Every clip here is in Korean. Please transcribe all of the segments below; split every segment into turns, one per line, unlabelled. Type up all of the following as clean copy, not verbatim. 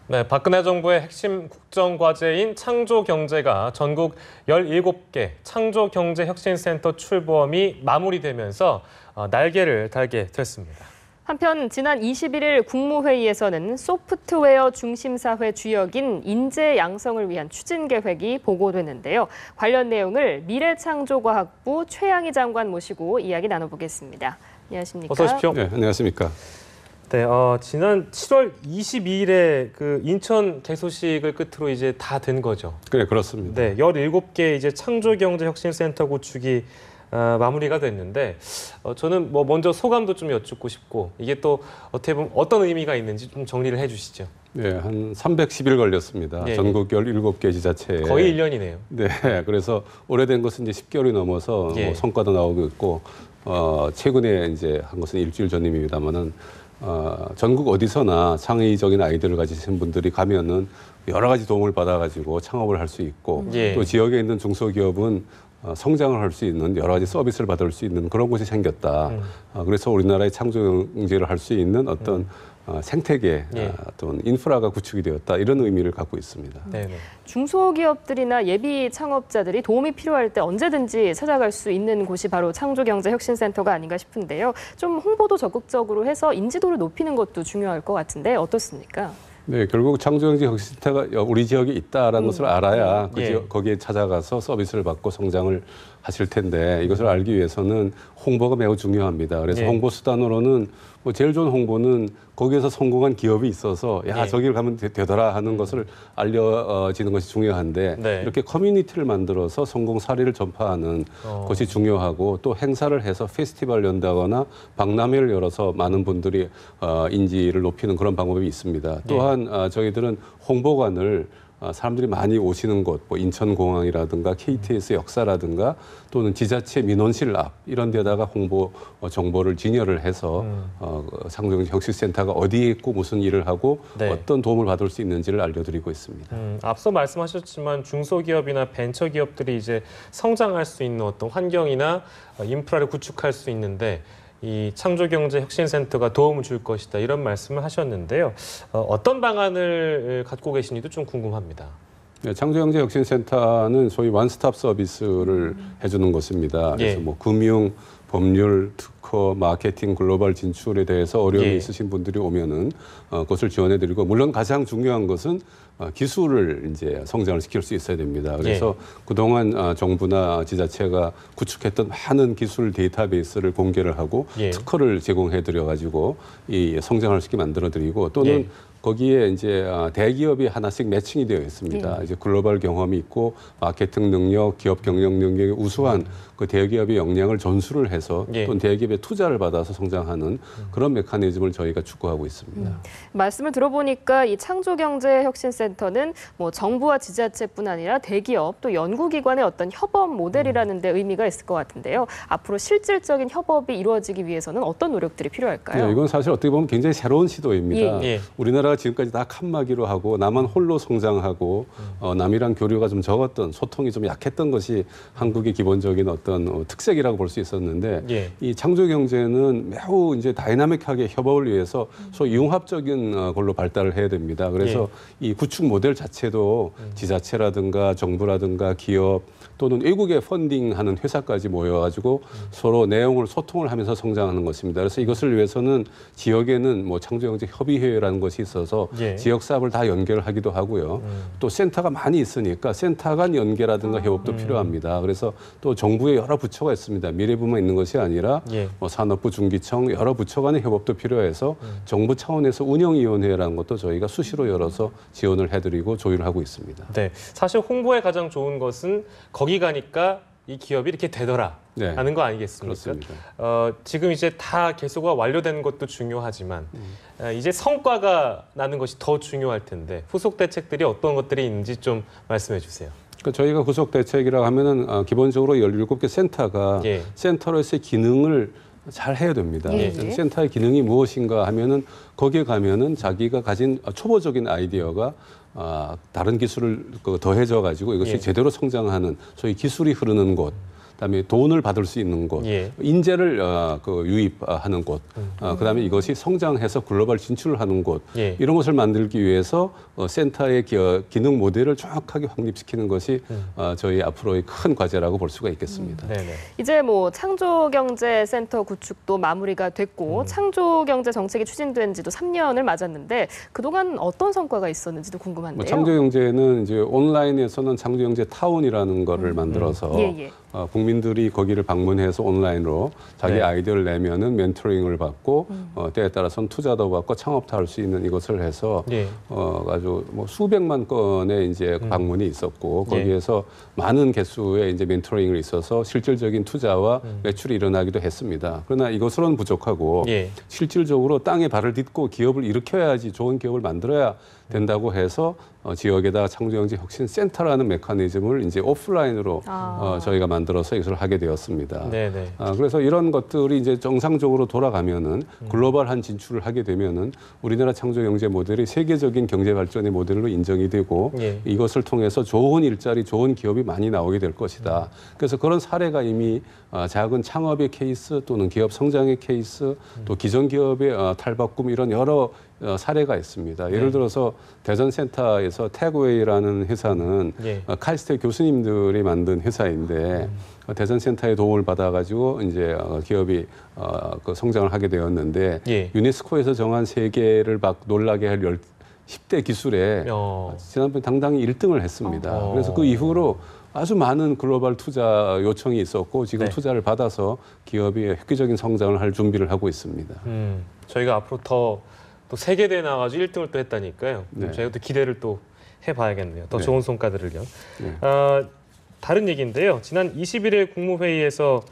네, 박근혜 정부의 핵심 국정과제인 창조경제가 전국 17개 창조경제혁신센터 출범이 마무리되면서 날개를 달게 됐습니다.
한편 지난 21일 국무회의에서는 소프트웨어 중심사회 주역인 인재 양성을 위한 추진 계획이 보고됐는데요. 관련 내용을 미래창조과학부 최양희 장관 모시고 이야기 나눠보겠습니다. 안녕하십니까?
어서 오십시오.
네, 안녕하십니까?
네, 지난 7월 22일에 그 인천 개소식을 끝으로 이제 다 된 거죠.
그렇습니다.
네, 17개 이제 창조경제혁신센터 구축이 마무리가 됐는데 저는 먼저 소감도 좀 여쭙고 싶고 이게 또 어떻게 보면 어떤 의미가 있는지 좀 정리를 해주시죠.
네, 한 310일 걸렸습니다.
예,
전국 17개 지자체에.
거의 1년이네요.
네, 그래서 오래된 것은 이제 10개월이 넘어서
예.
성과도 나오고 있고 최근에 이제 한 것은 일주일 전임입니다만은 전국 어디서나 창의적인 아이디어를 가지신 분들이 가면은 여러 가지 도움을 받아가지고 창업을 할 수 있고
예.
또 지역에 있는 중소기업은 성장을 할 수 있는 여러 가지 서비스를 받을 수 있는 그런 곳이 생겼다. 그래서 우리나라의 창조 경제를 할 수 있는 어떤 생태계
예.
또는 인프라가 구축이 되었다. 이런 의미를 갖고 있습니다.
네네.
중소기업들이나 예비 창업자들이 도움이 필요할 때 언제든지 찾아갈 수 있는 곳이 바로 창조경제혁신센터가 아닌가 싶은데요. 좀 홍보도 적극적으로 해서 인지도를 높이는 것도 중요할 것 같은데 어떻습니까?
네, 결국 창조경제혁신센터가 우리 지역에 있다라는 것을 알아야 그
예.
지역, 거기에 찾아가서 서비스를 받고 성장을 하실 텐데 이것을 알기 위해서는 홍보가 매우 중요합니다. 그래서
예.
홍보 수단으로는 제일 좋은 홍보는 거기에서 성공한 기업이 있어서 야,
예.
저기를 가면 되더라 하는 것을 알려지는 것이 중요한데
네.
이렇게 커뮤니티를 만들어서 성공 사례를 전파하는 것이 중요하고 또 행사를 해서 페스티벌 연다거나 박람회를 열어서 많은 분들이 인지를 높이는 그런 방법이 있습니다. 또한 저희들은 홍보관을 사람들이 많이 오시는 곳, 인천공항이라든가 KTX 역사라든가 또는 지자체 민원실 앞 이런 데다가 홍보 정보를 진열을 해서 창조경제혁신센터가 어디에 있고 무슨 일을 하고
네.
어떤 도움을 받을 수 있는지를 알려드리고 있습니다.
앞서 말씀하셨지만 중소기업이나 벤처기업들이 이제 성장할 수 있는 어떤 환경이나 인프라를 구축할 수 있는데 이 창조경제혁신센터가 도움을 줄 것이다 이런 말씀을 하셨는데요. 어떤 방안을 갖고 계신지도 좀 궁금합니다.
네, 창조경제혁신센터는 소위 원스톱 서비스를 해주는 곳입니다. 그래서
예.
금융, 법률, 특허, 마케팅, 글로벌 진출에 대해서 어려움이
예.
있으신 분들이 오면은 그것을 지원해드리고 물론 가장 중요한 것은 기술을 이제 성장을 시킬 수 있어야 됩니다. 그래서 그동안 정부나 지자체가 구축했던 많은 기술 데이터베이스를 공개를 하고 특허를 제공해드려 가지고 이 성장할 수 있게 만들어드리고 또는 거기에 이제 대기업이 하나씩 매칭이 되어 있습니다. 이제 글로벌 경험이 있고 마케팅 능력, 기업 경영 능력이 우수한 그 대기업의 역량을 전수를 해서 또는 대기업에 투자를 받아서 성장하는 그런 메커니즘을 저희가 추구하고 있습니다.
말씀을 들어보니까 이 창조경제혁신센터는 정부와 지자체뿐 아니라 대기업 또 연구기관의 어떤 협업 모델이라는 데 의미가 있을 것 같은데요. 앞으로 실질적인 협업이 이루어지기 위해서는 어떤 노력들이 필요할까요?
네, 이건 사실 어떻게 보면 굉장히 새로운 시도입니다. 우리나라가 지금까지 다 칸막이로 하고 나만 홀로 성장하고 남이랑 교류가 좀 적었던 소통이 좀 약했던 것이 한국의 기본적인 어떤 특색이라고 볼 수 있었는데 이 창조 경제는 매우 이제 다이나믹하게 협업을 위해서 소위 융합적인 걸로 발달을 해야 됩니다. 그래서 이 구축 모델 자체도 지자체라든가 정부라든가 기업 또는 외국의 펀딩하는 회사까지 모여가지고 서로 내용을 소통을 하면서 성장하는 것입니다. 그래서 이것을 위해서는 지역에는 창조경제협의회라는 것이 있어서 지역 사업을 다 연결하기도 하고요. 또 센터가 많이 있으니까 센터 간 연계라든가 협업도 필요합니다. 그래서 또 정부의 여러 부처가 있습니다. 미래부만 있는 것이 아니라 산업부, 중기청 여러 부처 간의 협업도 필요해서 정부 차원에서 운영위원회라는 것도 저희가 수시로 열어서 지원을 해드리고 조율을 하고 있습니다.
네, 사실 홍보에 가장 좋은 것은 거기 가니까 이 기업이 이렇게 되더라 하는 거 아니겠습니까?
그렇습니다.
지금 이제 다 개소가 완료된 것도 중요하지만 이제 성과가 나는 것이 더 중요할 텐데 후속 대책들이 어떤 것들이 있는지 좀 말씀해 주세요.
저희가 후속 대책이라고 하면은 기본적으로 17개 센터가 센터로서의 기능을 잘 해야 됩니다. 센터의 기능이 무엇인가 하면은 거기에 가면은 자기가 가진 초보적인 아이디어가 다른 기술을 더해져 가지고 이것이 제대로 성장하는 소위 기술이 흐르는 곳, 그다음에 돈을 받을 수 있는 곳, 인재를 유입하는 곳, 그다음에 이것이 성장해서 글로벌 진출을 하는 곳, 이런 것을 만들기 위해서 센터의 기능 모델을 정확하게 확립시키는 것이 저희 앞으로의 큰 과제라고 볼 수가 있겠습니다.
네네.
이제 뭐 창조경제센터 구축도 마무리가 됐고 창조경제 정책이 추진된 지도 3년을 맞았는데 그동안 어떤 성과가 있었는지도 궁금한데요.
창조경제는 이제 온라인에서는 창조경제 타운이라는 거를 만들어서 국민들이 거기를 방문해서 온라인으로 자기 아이디어를 내면은 멘토링을 받고 때에 따라서는 투자도 받고 창업도 할 수 있는 이것을 해서 아주 뭐 수백만 건의 이제 방문이 있었고 거기에서 많은 개수의 이제 멘토링을 있어서 실질적인 투자와 매출이 일어나기도 했습니다. 그러나 이것으로는 부족하고 실질적으로 땅에 발을 딛고 기업을 일으켜야지 좋은 기업을 만들어야 된다고 해서 지역에다 창조경제 혁신센터라는 메커니즘을 이제 오프라인으로 저희가 만들어서 이것을 하게 되었습니다. 그래서 이런 것들이 이제 정상적으로 돌아가면은 글로벌한 진출을 하게 되면은 우리나라 창조경제 모델이 세계적인 경제 발전의 모델로 인정이 되고 이것을 통해서 좋은 일자리, 좋은 기업이 많이 나오게 될 것이다. 그래서 그런 사례가 이미 작은 창업의 케이스 또는 기업 성장의 케이스 또 기존 기업의 탈바꿈 이런 여러 사례가 있습니다. 예를 들어서 대전센터에서 태그웨이라는 회사는 카이스트 교수님들이 만든 회사인데 대전센터의 도움을 받아가지고 이제 기업이 그 성장을 하게 되었는데 유네스코에서 정한 세계를 막 놀라게 할 10대 기술에 지난번에 당당히 1등을 했습니다. 그래서 그 이후로 아주 많은 글로벌 투자 요청이 있었고 지금 투자를 받아서 기업이 획기적인 성장을 할 준비를 하고 있습니다.
저희가 앞으로 또 세계대회 나와가지고 1등을 또 했다니까요. 저희가 또 기대를 또 해봐야겠네요. 더 좋은 성과들을요. 다른 얘기인데요. 지난 21일 국무회의에서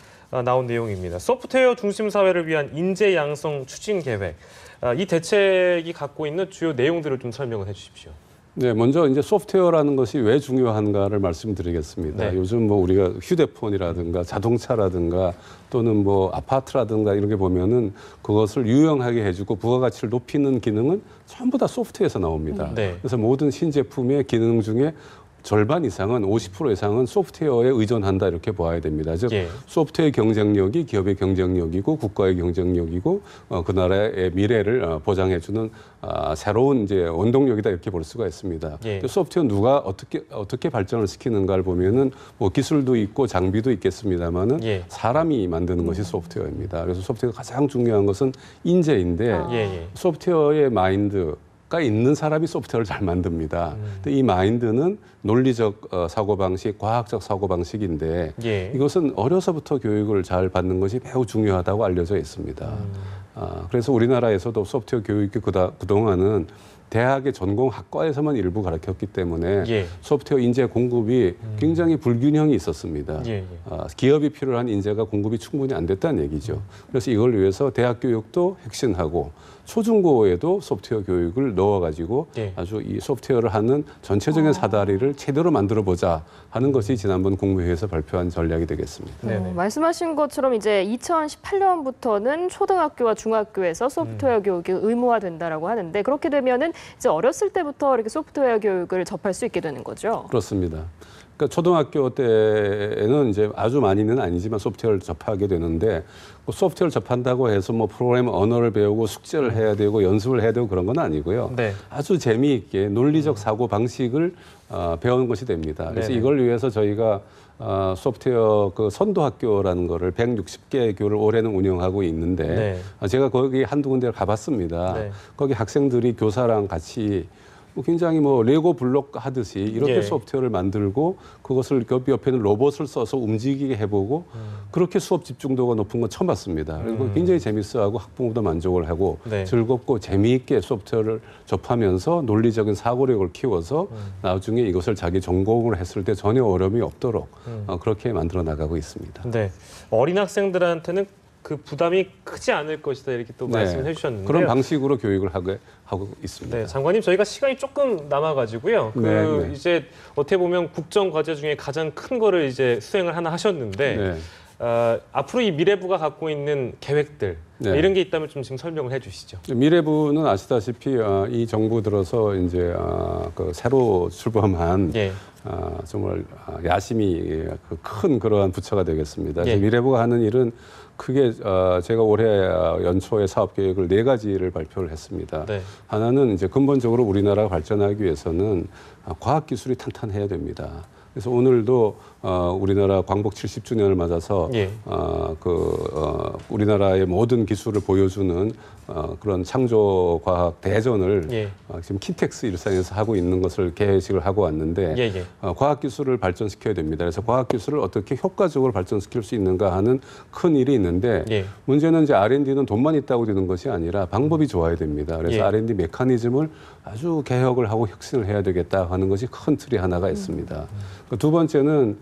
나온 내용입니다. 소프트웨어 중심 사회를 위한 인재 양성 추진 계획. 이 대책이 갖고 있는 주요 내용들을 좀 설명을 해주십시오.
네, 먼저 이제 소프트웨어라는 것이 왜 중요한가를 말씀드리겠습니다. 요즘 뭐 우리가 휴대폰이라든가 자동차라든가 또는 뭐 아파트라든가 이런 게 보면은 그것을 유용하게 해주고 부가가치를 높이는 기능은 전부 다 소프트웨어에서 나옵니다. 그래서 모든 신제품의 기능 중에 절반 이상은 50% 이상은 소프트웨어에 의존한다 이렇게 보아야 됩니다. 즉 소프트웨어 경쟁력이 기업의 경쟁력이고 국가의 경쟁력이고 그 나라의 미래를 보장해주는 새로운 이제 원동력이다 이렇게 볼 수가 있습니다. 소프트웨어 누가 어떻게 발전을 시키는가를 보면은 뭐 기술도 있고 장비도 있겠습니다만은 사람이 만드는 것이 소프트웨어입니다. 그래서 소프트웨어가 가장 중요한 것은 인재인데 소프트웨어의 마인드 가 있는 사람이 소프트웨어를 잘 만듭니다. 근데 이 마인드는 논리적 사고방식, 과학적 사고방식인데 이것은 어려서부터 교육을 잘 받는 것이 매우 중요하다고 알려져 있습니다. 그래서 우리나라에서도 소프트웨어 교육이 그동안은 대학의 전공 학과에서만 일부 가르쳤기 때문에 소프트웨어 인재 공급이 굉장히 불균형이 있었습니다. 기업이 필요한 인재가 공급이 충분히 안 됐다는 얘기죠. 그래서 이걸 위해서 대학 교육도 혁신하고 초중고에도 소프트웨어 교육을 넣어가지고 아주 이 소프트웨어를 하는 전체적인 사다리를 제대로 만들어보자 하는 것이 지난번 국무회의에서 발표한 전략이 되겠습니다.
말씀하신 것처럼 이제 2018년부터는 초등학교와 중학교에서 소프트웨어 교육이 의무화된다라고 하는데 그렇게 되면은 이제 어렸을 때부터 이렇게 소프트웨어 교육을 접할 수 있게 되는 거죠.
그렇습니다. 그러니까 초등학교 때에는 이제 아주 많이는 아니지만 소프트웨어를 접하게 되는데 그 소프트웨어를 접한다고 해서 뭐 프로그래밍 언어를 배우고 숙제를 해야 되고 연습을 해야 되고 그런 건 아니고요. 아주 재미있게 논리적 사고 방식을 배우는 것이 됩니다. 그래서 이걸 위해서 저희가 소프트웨어 그 선도학교라는 거를 160개 교를 올해는 운영하고 있는데 제가 거기 한두 군데를 가봤습니다. 거기 학생들이 교사랑 같이 굉장히 뭐 레고 블록 하듯이 이렇게 소프트웨어를 만들고 그것을 옆에는 로봇을 써서 움직이게 해보고 그렇게 수업 집중도가 높은 건 처음 봤습니다. 그리고 굉장히 재밌어하고 학부모도 만족을 하고 즐겁고 재미있게 소프트웨어를 접하면서 논리적인 사고력을 키워서 나중에 이것을 자기 전공을 했을 때 전혀 어려움이 없도록 그렇게 만들어 나가고 있습니다.
어린 학생들한테는 그 부담이 크지 않을 것이다 이렇게 또 말씀을 해주셨는데요.
그런 방식으로 교육을 하고 있습니다.
장관님 저희가 시간이 조금 남아가지고요. 이제 어떻게 보면 국정 과제 중에 가장 큰 거를 이제 수행을 하나 하셨는데 앞으로 이 미래부가 갖고 있는 계획들
네.
이런 게 있다면 좀 지금 설명을 해주시죠.
미래부는 아시다시피 이 정부 들어서 이제 그 새로 출범한
예.
정말 야심이 큰 그러한 부처가 되겠습니다.
예.
미래부가 하는 일은 크게 제가 올해 연초에 사업 계획을 4가지를 발표를 했습니다.
네.
하나는 이제 근본적으로 우리나라가 발전하기 위해서는 과학 기술이 탄탄해야 됩니다. 그래서 오늘도 우리나라 광복 70주년을 맞아서
예.
우리나라의 모든 기술을 보여주는 그런 창조과학 대전을
예.
지금 킨텍스 일산에서 하고 있는 것을 계획을 하고 왔는데
예.
과학기술을 발전시켜야 됩니다. 그래서 과학기술을 어떻게 효과적으로 발전시킬 수 있는가 하는 큰 일이 있는데
예.
문제는 이제 R&D는 돈만 있다고 되는 것이 아니라 방법이 좋아야 됩니다. 그래서
예.
R&D 메커니즘을 아주 개혁을 하고 혁신을 해야 되겠다 하는 것이 큰 틀이 하나가 있습니다. 두 번째는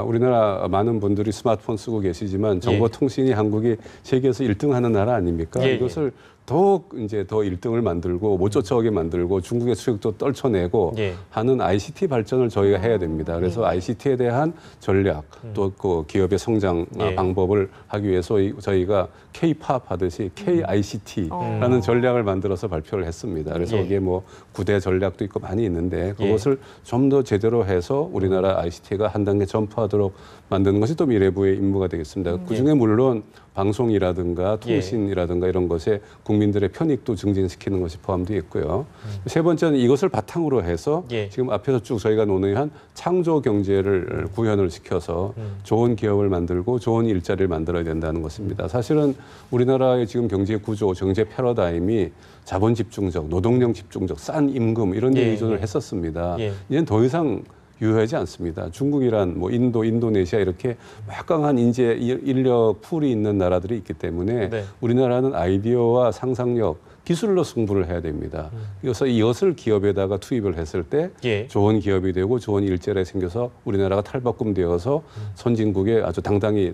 우리나라 많은 분들이 스마트폰 쓰고 계시지만 정보통신이 한국이 세계에서 1등하는 나라 아닙니까? 이것을 더욱 이제 더 1등을 만들고 못 쫓아오게 만들고 중국의 수익도 떨쳐내고 하는 ICT 발전을 저희가 해야 됩니다. 그래서 ICT에 대한 전략 또 그 기업의 성장 방법을 하기 위해서 저희가 K-팝 하듯이 KICT라는 전략을 만들어서 발표를 했습니다. 그래서 거기에 뭐 9대 전략도 있고 많이 있는데 그것을 좀 더 제대로 해서 우리나라 ICT가 한 단계 점프하도록 만드는 것이 또 미래부의 임무가 되겠습니다. 그중에 물론 방송이라든가 통신이라든가 이런 것에 국민들의 편익도 증진시키는 것이 포함되어 있고요. 세 번째는 이것을 바탕으로 해서 지금 앞에서 쭉 저희가 논의한 창조 경제를 구현을 시켜서 좋은 기업을 만들고 좋은 일자리를 만들어야 된다는 것입니다. 사실은 우리나라의 지금 경제 구조, 경제 패러다임이 자본 집중적, 노동력 집중적, 싼 임금 이런 데 의존을 했었습니다. 이제는 더 이상 유효하지 않습니다. 중국이란 뭐 인도, 인도네시아 이렇게 막강한 인재 인력 풀이 있는 나라들이 있기 때문에 우리나라는 아이디어와 상상력, 기술로 승부를 해야 됩니다. 그래서 이것을 기업에다가 투입을 했을 때 좋은 기업이 되고 좋은 일자리가 생겨서 우리나라가 탈바꿈되어서 선진국에 아주 당당히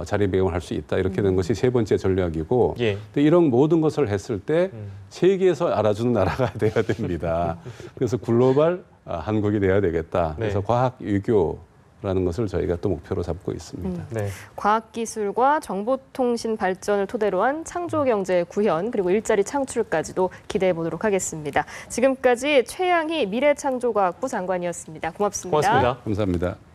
자리매김을 할 수 있다. 이렇게 된 것이 세 번째 전략이고 이런 모든 것을 했을 때 세계에서 알아주는 나라가 돼야 됩니다. 그래서 글로벌 한국이 돼야 되겠다. 그래서 과학 유교라는 것을 저희가 또 목표로 잡고 있습니다.
과학기술과 정보통신 발전을 토대로 한 창조경제 구현 그리고 일자리 창출까지도 기대해 보도록 하겠습니다. 지금까지 최양희 미래창조과학부 장관이었습니다. 고맙습니다.
고맙습니다.
감사합니다.